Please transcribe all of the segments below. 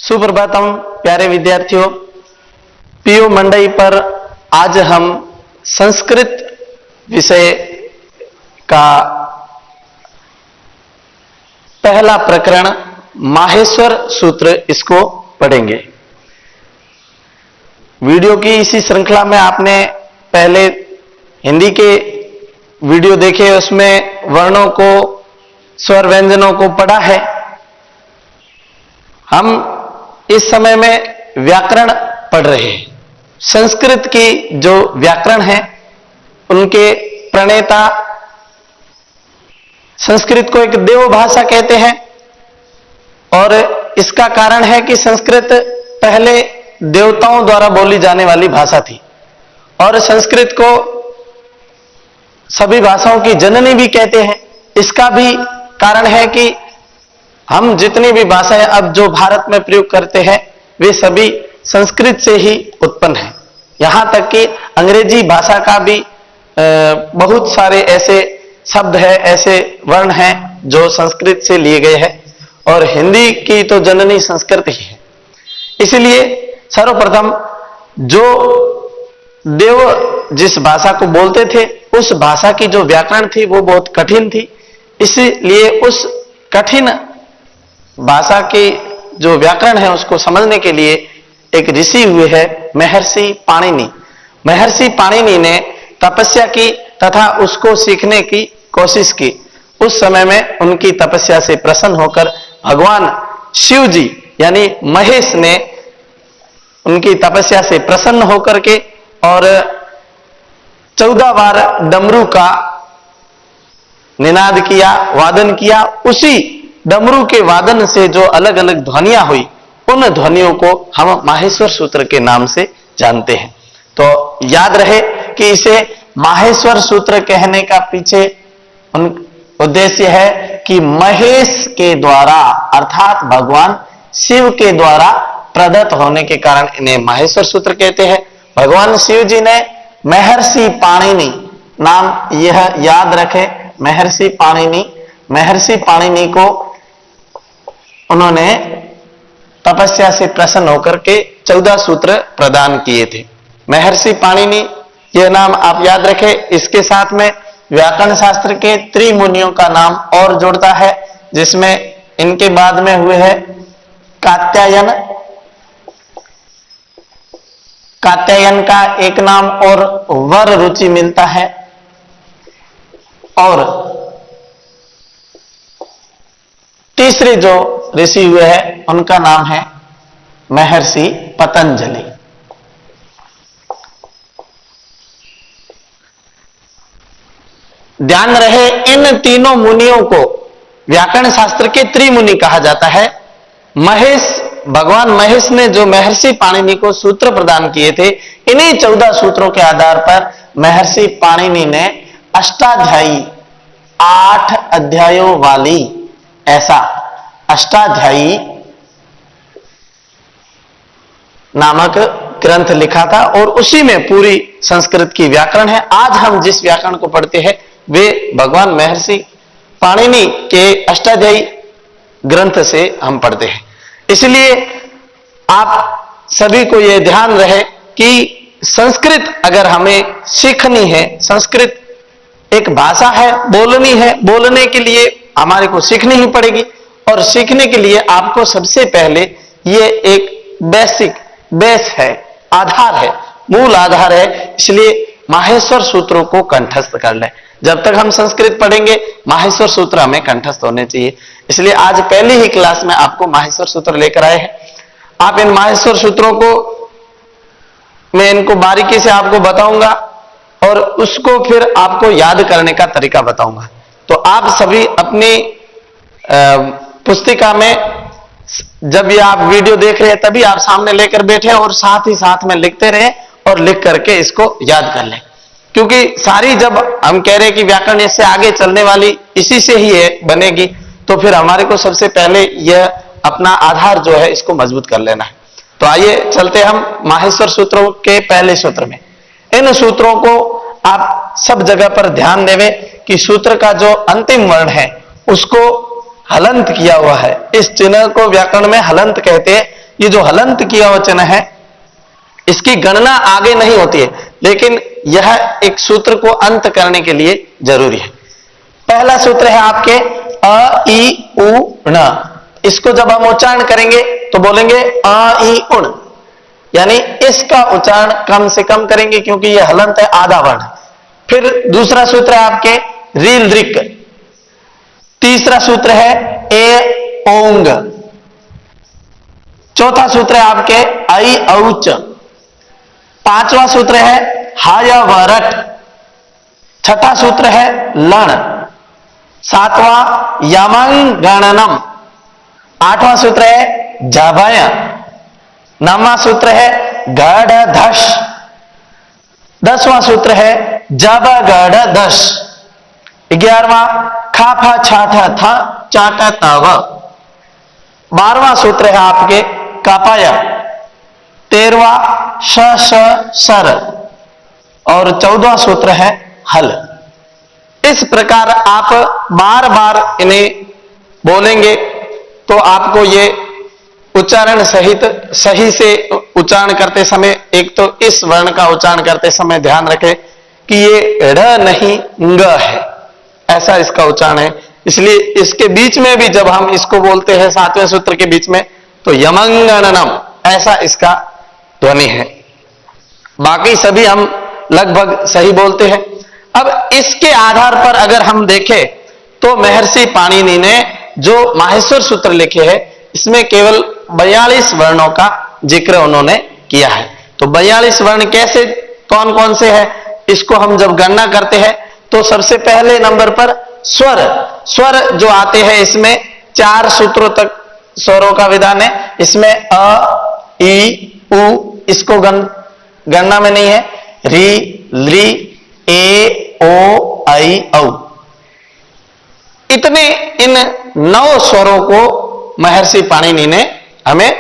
सुप्रभातम प्यारे विद्यार्थियों, पीओ मंडई पर आज हम संस्कृत विषय का पहला प्रकरण माहेश्वर सूत्र इसको पढ़ेंगे। वीडियो की इसी श्रृंखला में आपने पहले हिंदी के वीडियो देखे, उसमें वर्णों को, स्वर व्यंजनों को पढ़ा है। हम इस समय में व्याकरण पढ़ रहे हैं। संस्कृत की जो व्याकरण है उनके प्रणेता, संस्कृत को एक देव भाषा कहते हैं और इसका कारण है कि संस्कृत पहले देवताओं द्वारा बोली जाने वाली भाषा थी और संस्कृत को सभी भाषाओं की जननी भी कहते हैं। इसका भी कारण है कि हम जितनी भी भाषाएं अब जो भारत में प्रयोग करते हैं वे सभी संस्कृत से ही उत्पन्न हैं। यहां तक कि अंग्रेजी भाषा का भी बहुत सारे ऐसे शब्द है, ऐसे वर्ण हैं जो संस्कृत से लिए गए हैं और हिंदी की तो जननी संस्कृत ही है। इसलिए सर्वप्रथम जो देव जिस भाषा को बोलते थे उस भाषा की जो व्याकरण थी वो बहुत कठिन थी। इसलिए उस कठिन भाषा की जो व्याकरण है उसको समझने के लिए एक ऋषि हुए हैं महर्षि पाणिनि। महर्षि पाणिनि ने तपस्या की तथा उसको सीखने की कोशिश की। उस समय में उनकी तपस्या से प्रसन्न होकर भगवान शिव जी यानी महेश ने उनकी तपस्या से प्रसन्न होकर के और 14 बार डमरू का निनाद किया, वादन किया। उसी डमरू के वादन से जो अलग अलग ध्वनियां हुई उन ध्वनियों को हम माहेश्वर सूत्र के नाम से जानते हैं। तो याद रहे कि इसे माहेश्वर सूत्र कहने का पीछे उद्देश्य है कि महेश के द्वारा अर्थात भगवान शिव के द्वारा प्रदत्त होने के कारण इन्हें माहेश्वर सूत्र कहते हैं। भगवान शिव जी ने महर्षि पाणिनि नाम यह याद रखे, महर्षि पाणिनि। महर्षि पाणिनि को उन्होंने तपस्या से प्रसन्न होकर के 14 सूत्र प्रदान किए थे। महर्षि पाणिनि यह नाम आप याद रखें। इसके साथ में व्याकरण शास्त्र के त्रिमुनियों का नाम और जुड़ता है, जिसमें इनके बाद में हुए हैं कात्यायन। कात्यायन का एक नाम और वर रुचि मिलता है और तीसरे जो ऋषि हुए हैं उनका नाम है महर्षि पतंजलि। ध्यान रहे इन तीनों मुनियों को व्याकरण शास्त्र के त्रिमुनि कहा जाता है। महेश, भगवान महेश ने जो महर्षि पाणिनि को सूत्र प्रदान किए थे, इन्हीं 14 सूत्रों के आधार पर महर्षि पाणिनि ने अष्टाध्यायी 8 अध्यायों वाली ऐसा अष्टाध्यायी नामक ग्रंथ लिखा था और उसी में पूरी संस्कृत की व्याकरण है। आज हम जिस व्याकरण को पढ़ते हैं वे भगवान महर्षि पाणिनि के अष्टाध्यायी ग्रंथ से हम पढ़ते हैं। इसलिए आप सभी को यह ध्यान रहे कि संस्कृत अगर हमें सीखनी है, संस्कृत एक भाषा है, बोलनी है, बोलने के लिए हमारे को सीखनी ही पड़ेगी और सीखने के लिए आपको सबसे पहले ये एक बेस है, आधार है, मूल आधार है। इसलिए माहेश्वर सूत्रों को कंठस्थ कर लें। जब तक हम संस्कृत पढ़ेंगे माहेश्वर सूत्र हमें कंठस्थ होने चाहिए। इसलिए आज पहली ही क्लास में आपको माहेश्वर सूत्र लेकर आए हैं। आप इन माहेश्वर सूत्रों को मैं इनको बारीकी से आपको बताऊंगा और उसको फिर आपको याद करने का तरीका बताऊंगा। तो आप सभी अपनी पुस्तिका में जब ये आप वीडियो देख रहे हैं तभी आप सामने लेकर बैठे और साथ ही साथ में लिखते रहे और लिख करके इसको याद कर लें, क्योंकि सारी जब हम कह रहे हैं कि व्याकरण इससे आगे चलने वाली इसी से ही है बनेगी, तो फिर हमारे को सबसे पहले यह अपना आधार जो है इसको मजबूत कर लेना है। तो आइए चलते हम माहेश्वर सूत्रों के पहले सूत्र में। इन सूत्रों को आप सब जगह पर ध्यान देवें कि सूत्र का जो अंतिम वर्ण है उसको हलंत किया हुआ है। इस चिन्ह को व्याकरण में हलंत कहते हैं। ये जो हलंत किया वचन है इसकी गणना आगे नहीं होती है, लेकिन यह एक सूत्र को अंत करने के लिए जरूरी है। पहला सूत्र है आपके अ ई उ ण। इसको जब हम उच्चारण करेंगे तो बोलेंगे अ ई उण, यानी इसका उच्चारण कम से कम करेंगे क्योंकि यह हलंत है, आधा वर्ण। फिर दूसरा सूत्र है आपके रील दृक। तीसरा सूत्र है ए ओंग। चौथा सूत्र है आपके आई औच। पांचवा सूत्र है हाय वरट। छठा सूत्र है लण। सातवां यमंगणनम। आठवां सूत्र है जभय। नौवां सूत्र है गढ़ धश। 10वां सूत्र है जब गढ़ दश। 11वां खाफा छाठा था चाटा तव। 12वां सूत्र है आपके कपाय। 13वां श सर। और 14वां सूत्र है हल। इस प्रकार आप बार बार इन्हें बोलेंगे तो आपको ये उच्चारण सहित सही से उच्चारण करते समय, एक तो इस वर्ण का उच्चारण करते समय ध्यान रखें कि ये ड़ नहीं ङ है, ऐसा इसका उच्चारण है। इसलिए इसके बीच में भी जब हम इसको बोलते हैं सातवें सूत्र के बीच में तो यमंगणनम ऐसा इसका ध्वनि है। बाकी सभी हम लगभग सही बोलते हैं। अब इसके आधार पर अगर हम देखें तो महर्षि पाणिनि ने जो माहेश्वर सूत्र लिखे हैं इसमें केवल 42 वर्णों का जिक्र उन्होंने किया है। तो 42 वर्ण कैसे, कौन कौन से हैं, इसको हम जब गणना करते हैं तो सबसे पहले नंबर पर स्वर। स्वर जो आते हैं इसमें 4 सूत्रों तक स्वरों का विधान है। इसमें अ ई उ इसको गणना में नहीं है। री ली ए ओ आई औ, इतने इन 9 स्वरों को महर्षि पाणिनि ने हमें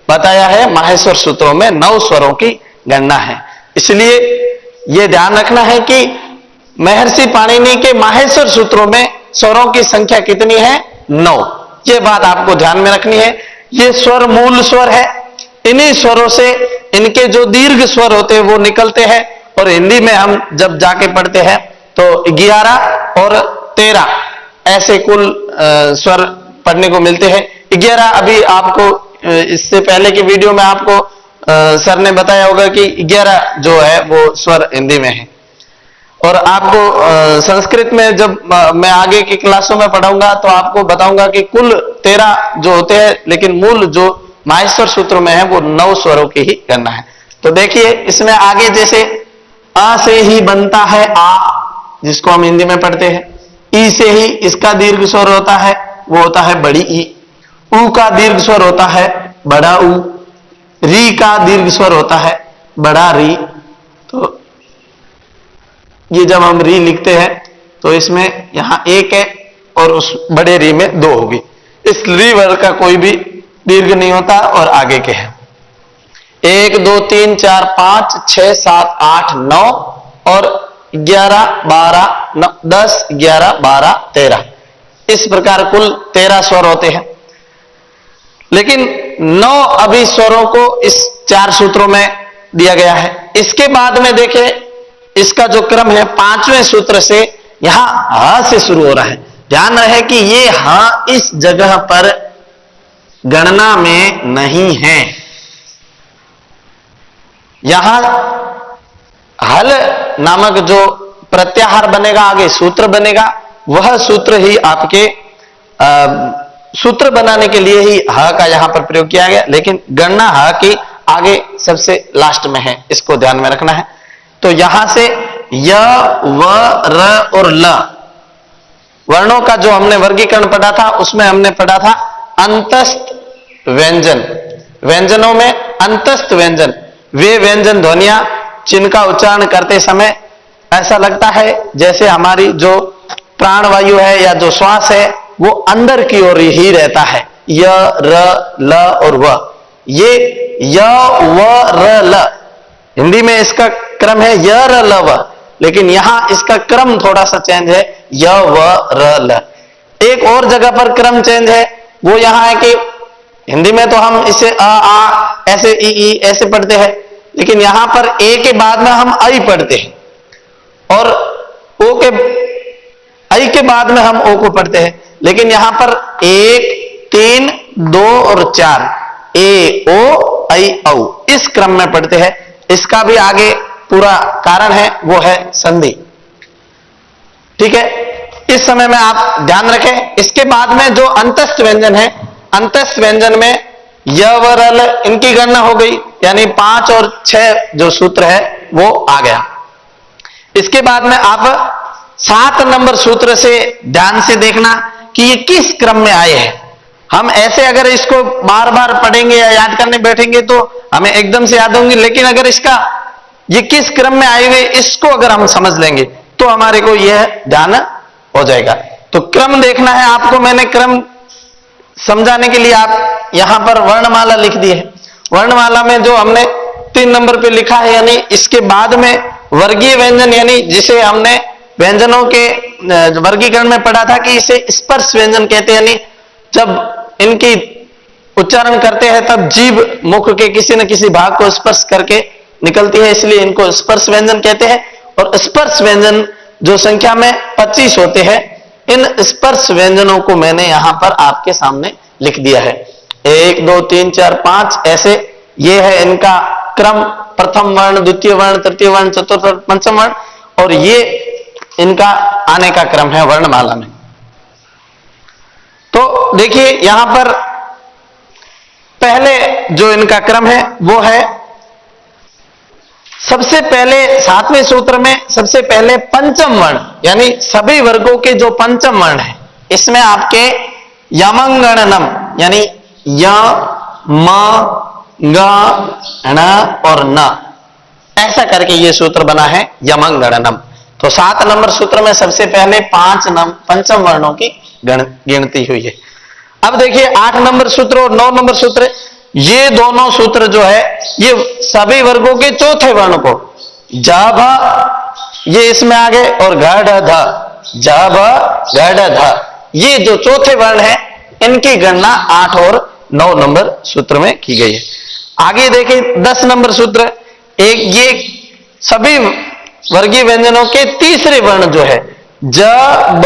बताया है। माहेश्वर सूत्रों में 9 स्वरों की गणना है। इसलिए यह ध्यान रखना है कि महर्षि पाणिनि के माहेश्वर सूत्रों में स्वरों की संख्या कितनी है, 9। यह बात आपको ध्यान में रखनी है। ये स्वर मूल स्वर है। इन्हीं स्वरों से इनके जो दीर्घ स्वर होते हैं वो निकलते हैं। और हिंदी में हम जब जाके पढ़ते हैं तो 11 और 13 ऐसे कुल स्वर पढ़ने को मिलते हैं। 11 अभी आपको इससे पहले के वीडियो में आपको सर ने बताया होगा कि 11 जो है वो स्वर हिंदी में है। और आपको संस्कृत में जब मैं आगे की क्लासों में पढ़ाऊंगा तो आपको बताऊंगा कि कुल 13 जो होते हैं, लेकिन मूल जो माहेश्वर सूत्र में है वो 9 स्वरों की ही गणना है। तो देखिए इसमें आगे जैसे अ से ही बनता है आ, जिसको हम हिंदी में पढ़ते हैं। ई से ही इसका दीर्घ स्वर होता है, वो होता है बड़ी ई। उ का दीर्घ स्वर होता है बड़ा उ। री का दीर्घ स्वर होता है बड़ा री। तो ये जब हम री लिखते हैं तो इसमें यहां 1 है और उस बड़े री में 2 होगी। इस री वर्ग का कोई भी दीर्घ नहीं होता और आगे के हैं 1 2 3 4 5 6 7 8 9 और 11 12 10 11 12 13, इस प्रकार कुल 13 स्वर होते हैं। लेकिन 9 अभी स्वरों को इस 4 सूत्रों में दिया गया है। इसके बाद में देखें इसका जो क्रम है 5वें सूत्र से यहां ह से शुरू हो रहा है। ध्यान रहे कि ये ह इस जगह पर गणना में नहीं है। यहां हल नामक जो प्रत्याहार बनेगा, आगे सूत्र बनेगा, वह सूत्र ही आपके सूत्र बनाने के लिए ही ह का यहां पर प्रयोग किया गया। लेकिन गणना ह की आगे सबसे लास्ट में है, इसको ध्यान में रखना है। तो यहां से य व र और ल वर्णों का जो हमने वर्गीकरण पढ़ा था उसमें हमने पढ़ा था अंतस्थ व्यंजन। व्यंजनों में अंतस्थ व्यंजन, वे व्यंजन ध्वनियां जिनका उच्चारण करते समय ऐसा लगता है जैसे हमारी जो प्राणवायु है या जो श्वास है वो अंदर की ओर ही रहता है। य र ल और व, ये य व र ल, हिंदी में इसका क्रम है य र ल व, लेकिन यहां इसका क्रम थोड़ा सा चेंज है य व र ल। एक और जगह पर क्रम चेंज है, वो यहां है कि हिंदी में तो हम इसे अ आ ऐसे ई ऐसे पढ़ते हैं, लेकिन यहां पर ए के बाद में हम आई पढ़ते हैं और ओ के आई के बाद में हम ओ को पढ़ते हैं। लेकिन यहां पर 1 3 2 और 4 ए ओ आई औ इस क्रम में पढ़ते हैं। इसका भी आगे पूरा कारण है, वो है संधि। ठीक है, इस समय में आप ध्यान रखें। इसके बाद में जो अंतस्थ व्यंजन है, अंतस्थ व्यंजन में य व रल इनकी गणना हो गई, यानी 5 और 6 जो सूत्र है वो आ गया। इसके बाद में आप 7 नंबर सूत्र से ध्यान से देखना कि ये किस क्रम में आए हैं। हम ऐसे अगर इसको बार बार पढ़ेंगे या याद करने बैठेंगे तो हमें एकदम से याद होंगे, लेकिन अगर इसका ये किस क्रम में आए हुए इसको अगर हम समझ लेंगे तो हमारे को यह ध्यान हो जाएगा। तो क्रम देखना है आपको। मैंने क्रम समझाने के लिए आप यहां पर वर्णमाला लिख दी है। वर्णमाला में जो हमने 3 नंबर पे लिखा है, यानी इसके बाद में वर्गीय व्यंजन, यानी जिसे हमने व्यंजनों के वर्गीकरण में पढ़ा था कि इसे स्पर्श व्यंजन कहते हैं, यानी जब इनकी उच्चारण करते हैं तब जीभ मुख के किसी न किसी भाग को स्पर्श करके निकलती है, इसलिए इनको स्पर्श व्यंजन कहते हैं। और स्पर्श व्यंजन जो संख्या में 25 होते हैं, इन स्पर्श व्यंजनों को मैंने यहां पर आपके सामने लिख दिया है। 1 2 3 4 5 ऐसे ये है इनका क्रम। प्रथम वर्ण, द्वितीय वर्ण, तृतीय वर्ण, चतुर्थ वर्ण, पंचम वर्ण, और ये इनका आने का क्रम है वर्णमाला में। तो देखिए यहां पर पहले जो इनका क्रम है वो है, सबसे पहले 7वें सूत्र में सबसे पहले पंचम वर्ण, यानी सभी वर्गों के जो पंचम वर्ण है, इसमें आपके यमंगणनम यानी य म ग ण और न ऐसा करके ये सूत्र बना है यमंगणनम। तो 7 नंबर सूत्र में सबसे पहले 5 पंचम वर्णों की गिनती हुई है। अब देखिए 8 नंबर सूत्र और 9 नंबर सूत्र, ये दोनों सूत्र जो है ये सभी वर्गों के चौथे वर्ण को ज भ ये इसमें आ गए और घ ढ ध ज भ घ ढ ध, ये जो चौथे वर्ण है इनकी गणना 8 और 9 नंबर सूत्र में की गई है। आगे देखिए 10 नंबर सूत्र, एक ये सभी वर्गीय व्यंजनों के तीसरे वर्ण जो है ज ब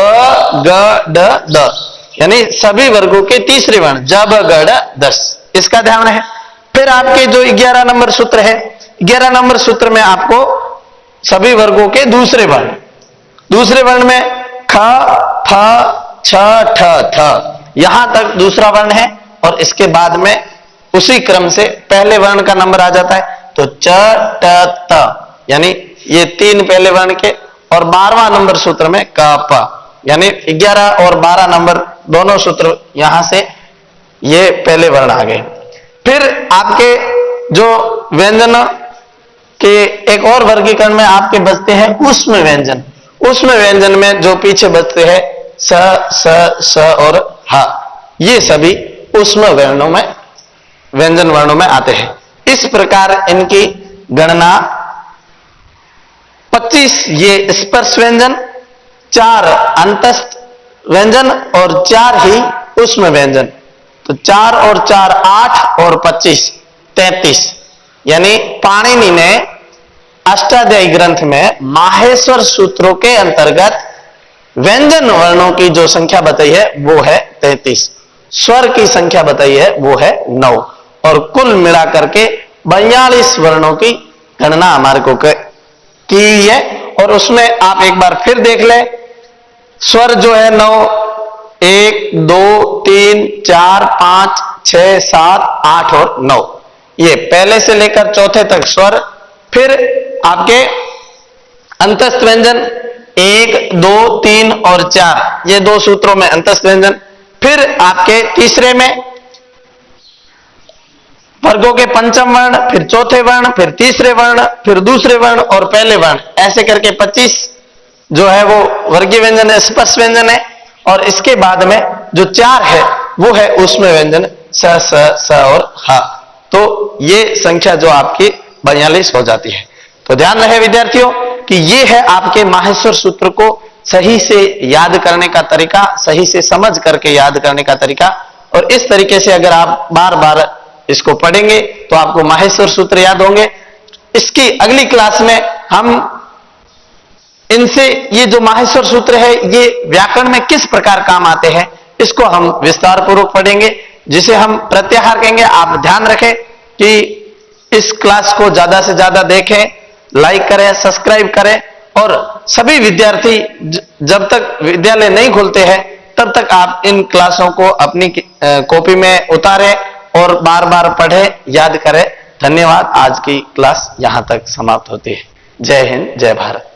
ग ड द, यानी सभी वर्गों के तीसरे वर्ण ज ब ग ड 10, इसका ध्यान है। फिर आपके जो 11 नंबर सूत्र है, 11 नंबर सूत्र में आपको सभी वर्गों के दूसरे वर्ण में ख फ छ ठ थ यहां तक दूसरा वर्ण है, और इसके बाद में उसी क्रम से पहले वर्ण का नंबर आ जाता है। तो च ट त, यानी ये 3 पहले वर्ण के, और 12वां नंबर सूत्र में क प, यानी 11 और 12 नंबर दोनों सूत्र यहां से ये पहले वर्ण आ गए। फिर आपके जो व्यंजन के एक और वर्गीकरण में आपके बचते हैं ऊष्म व्यंजन। ऊष्म व्यंजन में जो पीछे बचते हैं स स स और ह, ये सभी ऊष्म वर्णों में व्यंजन वर्णों में आते हैं। इस प्रकार इनकी गणना 25 ये स्पर्श व्यंजन, 4 अंतस्थ व्यंजन और 4 ही ऊष्म व्यंजन। तो 4 और 4 8 और 25 33, यानी पाणिनि ने अष्टाध्यायी ग्रंथ में माहेश्वर सूत्रों के अंतर्गत व्यंजन वर्णों की जो संख्या बताई है वो है 33, स्वर की संख्या बताई है वो है 9, और कुल मिलाकर के 42 वर्णों की गणना हमारे को की है। और उसमें आप एक बार फिर देख ले, स्वर जो है 9, 1 2 3 4 5 6 7 8 और 9, ये पहले से लेकर चौथे तक स्वर। फिर आपके अंतस्थ व्यंजन 1 2 3 और 4, ये 2 सूत्रों में अंतस्थ व्यंजन। फिर आपके तीसरे में वर्गों के पंचम वर्ण, फिर चौथे वर्ण, फिर तीसरे वर्ण, फिर दूसरे वर्ण और पहले वर्ण, ऐसे करके 25 जो है वो वर्गीय व्यंजन है, स्पर्श व्यंजन है। और इसके बाद में जो 4 है वो है ऊष्म व्यंजन स स स और ह। तो ये संख्या जो आपकी 42 हो जाती है। तो ध्यान रहे विद्यार्थियों कि ये है आपके माहेश्वर सूत्र को सही से याद करने का तरीका, सही से समझ करके याद करने का तरीका। और इस तरीके से अगर आप बार बार इसको पढ़ेंगे तो आपको माहेश्वर सूत्र याद होंगे। इसकी अगली क्लास में हम इनसे ये जो माहेश्वर सूत्र है ये व्याकरण में किस प्रकार काम आते हैं इसको हम विस्तार पूर्वक पढ़ेंगे, जिसे हम प्रत्याहार कहेंगे। आप ध्यान रखें कि इस क्लास को ज्यादा से ज्यादा देखें, लाइक करें, सब्सक्राइब करें और सभी विद्यार्थी जब तक विद्यालय नहीं खुलते हैं तब तक आप इन क्लासों को अपनी कॉपी में उतारें और बार बार पढ़ें, याद करें। धन्यवाद। आज की क्लास यहां तक समाप्त होती है। जय हिंद, जय भारत।